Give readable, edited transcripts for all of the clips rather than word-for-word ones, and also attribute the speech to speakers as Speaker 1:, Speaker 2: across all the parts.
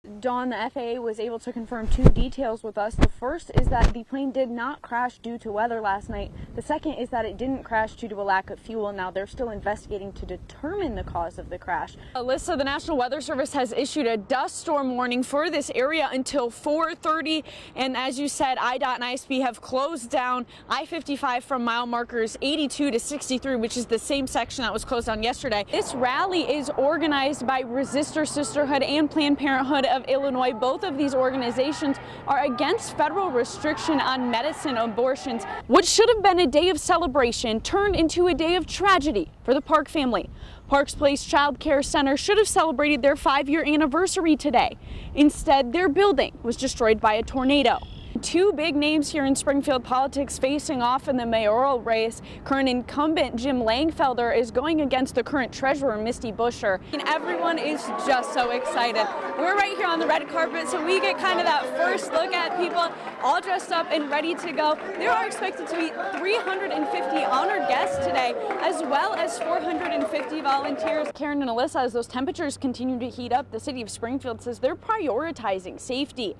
Speaker 1: Dawn, the FAA was able to confirm two details with us. The first is that the plane did not crash due to weather last night. The second is that it didn't crash due to a lack of fuel. Now, they're still investigating to determine the cause of the crash. Alyssa, the National Weather Service has issued a dust storm warning for this area until 4:30. And as you said, IDOT and ISP have closed down I-55 from mile markers 82 to 63, which is the same section that was closed down yesterday. This rally is organized by Resistor Sisterhood and Planned Parenthood of Illinois. Both of these organizations are against federal restriction on medicine abortions. What should have been a day of celebration turned into a day of tragedy for the Park family. Parks Place Child Care Center should have celebrated their 5-year anniversary today. Instead, their building was destroyed by a tornado. Two big names here in Springfield politics facing off in the mayoral race. Current incumbent Jim Langfelder is going against the current treasurer, Misty Buscher. And everyone is just so excited. We're right here on the red carpet, so we get kind of that first look at people all dressed up and ready to go. There are expected to be 350 honored guests today, as well as 450 volunteers. Karen and Alyssa, as those temperatures continue to heat up, the city of Springfield says they're prioritizing safety.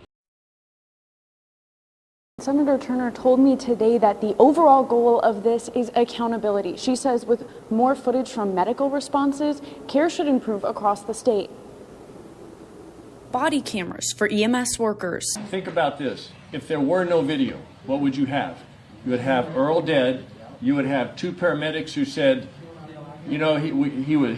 Speaker 1: Senator Turner told me today that the overall goal of this is accountability. She says with more footage from medical responses, care should improve across the state. Body cameras for EMS workers.
Speaker 2: Think about this. If there were no video, what would you have? You would have Earl dead. You would have two paramedics who said, you know, he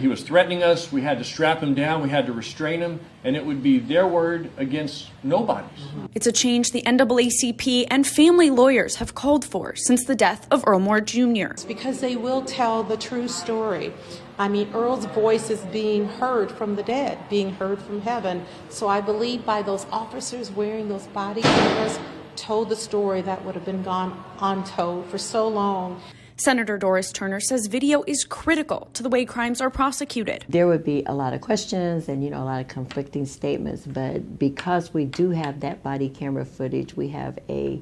Speaker 2: was threatening us. We had to strap him down. We had to restrain him. And it would be their word against nobody's.
Speaker 1: It's a change the NAACP and family lawyers have called for since the death of Earl Moore Jr.
Speaker 3: It's because they will tell the true story. I mean, Earl's voice is being heard from the dead, being heard from heaven. So I believe by those officers wearing those body cameras told the story that would have been gone untold for so long.
Speaker 1: Senator Doris Turner says video is critical to the way crimes are prosecuted.
Speaker 4: There would be a lot of questions and, a lot of conflicting statements, but because we do have that body camera footage, we have a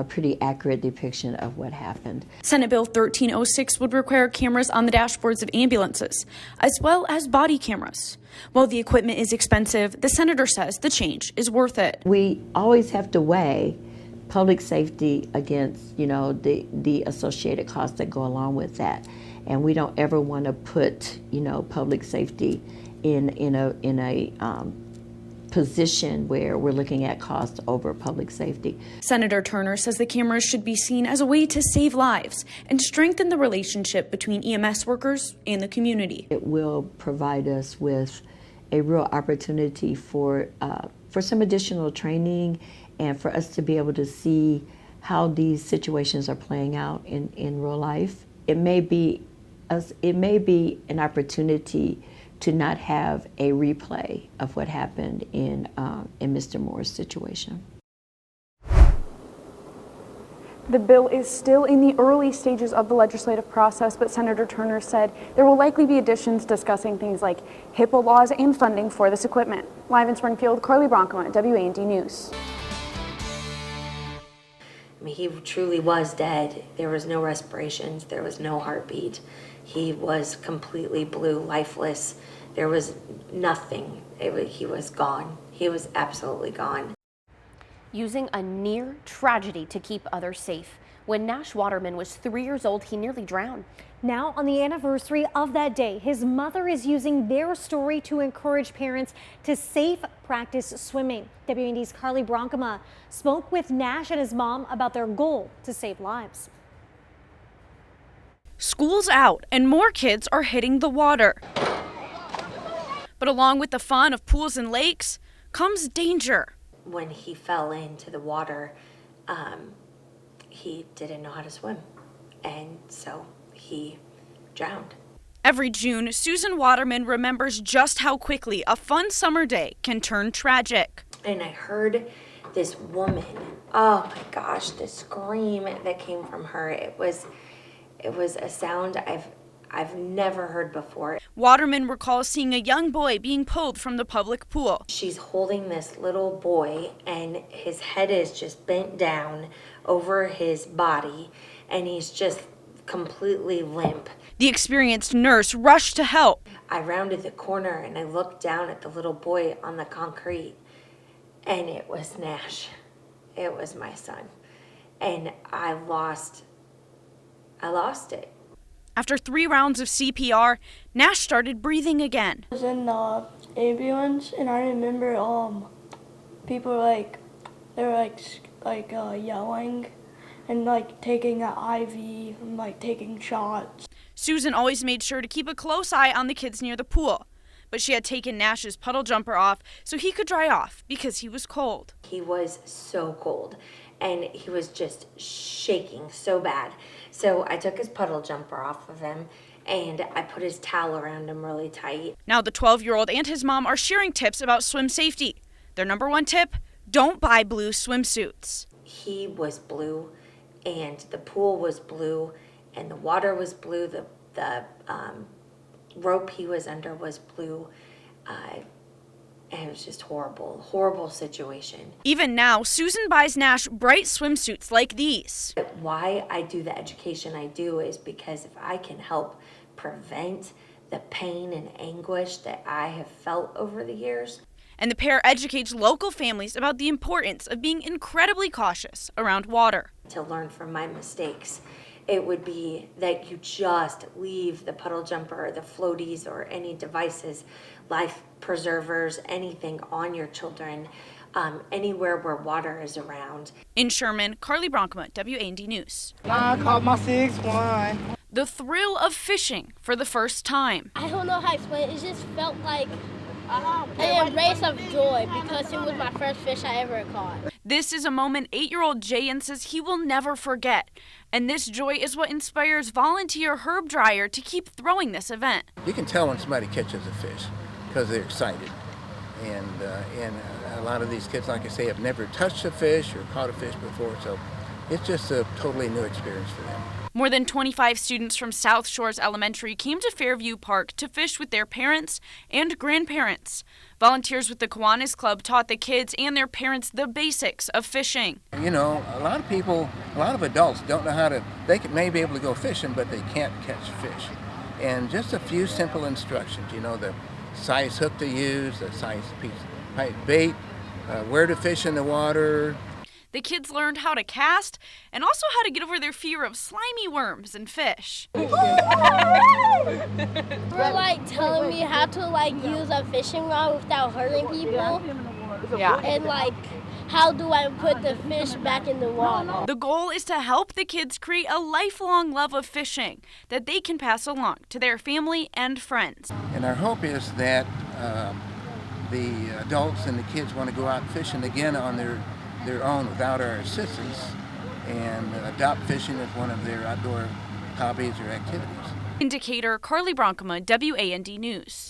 Speaker 4: pretty accurate depiction of what happened.
Speaker 1: Senate Bill 1306 would require cameras on the dashboards of ambulances, as well as body cameras. While the equipment is expensive, the senator says the change is worth it.
Speaker 4: We always have to weigh public safety against, the associated costs that go along with that. And we don't ever want to put, public safety in a position where we're looking at cost over public safety.
Speaker 1: Senator Turner says the cameras should be seen as a way to save lives and strengthen the relationship between EMS workers and the community.
Speaker 4: It will provide us with a real opportunity for some additional training and for us to be able to see how these situations are playing out in real life. It may be an opportunity to not have a replay of what happened in Mr. Moore's situation.
Speaker 1: The bill is still in the early stages of the legislative process, but Senator Turner said there will likely be additions discussing things like HIPAA laws and funding for this equipment. Live in Springfield, Carlee Bronkema, WAND News.
Speaker 5: I mean, he truly was dead. There was no respirations. There was no heartbeat. He was completely blue, lifeless. There was nothing. He was gone. He was absolutely gone.
Speaker 6: Using a near tragedy to keep others safe. When Nash Waterman was 3 years old, he nearly drowned.
Speaker 7: Now, on the anniversary of that day, his mother is using their story to encourage parents to safe practice swimming. WAND's Carlee Bronkema spoke with Nash and his mom about their goal to save lives.
Speaker 1: School's out and more kids are hitting the water. But along with the fun of pools and lakes comes danger.
Speaker 5: When he fell into the water, he didn't know how to swim, and so he drowned.
Speaker 1: Every June, Susan Waterman remembers just how quickly a fun summer day can turn tragic.
Speaker 5: And I heard this woman, oh my gosh, the scream that came from her. It was a sound I've never heard before.
Speaker 1: Waterman recalls seeing a young boy being pulled from the public pool.
Speaker 5: She's holding this little boy, and his head is just bent down over his body, and he's just completely limp.
Speaker 1: The experienced nurse rushed to help.
Speaker 5: I rounded the corner, and I looked down at the little boy on the concrete, and it was Nash. It was my son. And I lost it.
Speaker 1: After 3 rounds of CPR, Nash started breathing again.
Speaker 8: I was in the ambulance, and I remember people they were yelling and taking an IV and taking shots.
Speaker 1: Susan always made sure to keep a close eye on the kids near the pool, but she had taken Nash's puddle jumper off so he could dry off because he was cold.
Speaker 5: He was so cold, and he was just shaking so bad. So I took his puddle jumper off of him, and I put his towel around him really tight.
Speaker 1: Now the 12-year-old and his mom are sharing tips about swim safety. Their number 1 tip: don't buy blue swimsuits.
Speaker 5: He was blue, and the pool was blue, and the water was blue. The rope he was under was blue. And it was just horrible situation.
Speaker 1: Even now, Susan buys Nash bright swimsuits like these.
Speaker 5: Why I do the education I do is because if I can help prevent the pain and anguish that I have felt over the years.
Speaker 1: And the pair educates local families about the importance of being incredibly cautious around water.
Speaker 5: To learn from my mistakes, it would be that you just leave the puddle jumper or the floaties or any devices, life preservers, anything on your children, anywhere where water is around.
Speaker 1: In Sherman, Carlee Bronkema, WAND News.
Speaker 9: I caught my 6-1.
Speaker 1: The thrill of fishing for the first time.
Speaker 10: I don't know how to explain it. It just felt like an embrace of joy because it was my first fish I ever caught.
Speaker 1: This is a moment 8-year-old Jayan says he will never forget. And this joy is what inspires volunteer Herb Dreyer to keep throwing this event.
Speaker 11: You can tell when somebody catches a fish because they're excited. And a lot of these kids, like I say, have never touched a fish or caught a fish before, so it's just a totally new experience for them.
Speaker 1: More than 25 students from South Shores Elementary came to Fairview Park to fish with their parents and grandparents. Volunteers with the Kiwanis Club taught the kids and their parents the basics of fishing.
Speaker 11: You know, a lot of adults don't know how to, may be able to go fishing, but they can't catch fish. And just a few simple instructions, you know, the size hook to use, the size piece of bait, where to fish in the water.
Speaker 1: The kids learned how to cast and also how to get over their fear of slimy worms and fish.
Speaker 10: They're telling me how to use a fishing rod without hurting people. Yeah. And how do I put the fish back in the water?
Speaker 1: The goal is to help the kids create a lifelong love of fishing that they can pass along to their family and friends.
Speaker 11: And our hope is that the adults and the kids want to go out fishing again on their own without our assistance and adopt fishing as one of their outdoor hobbies or activities.
Speaker 1: Indicator Carlee Bronkema, WAND News.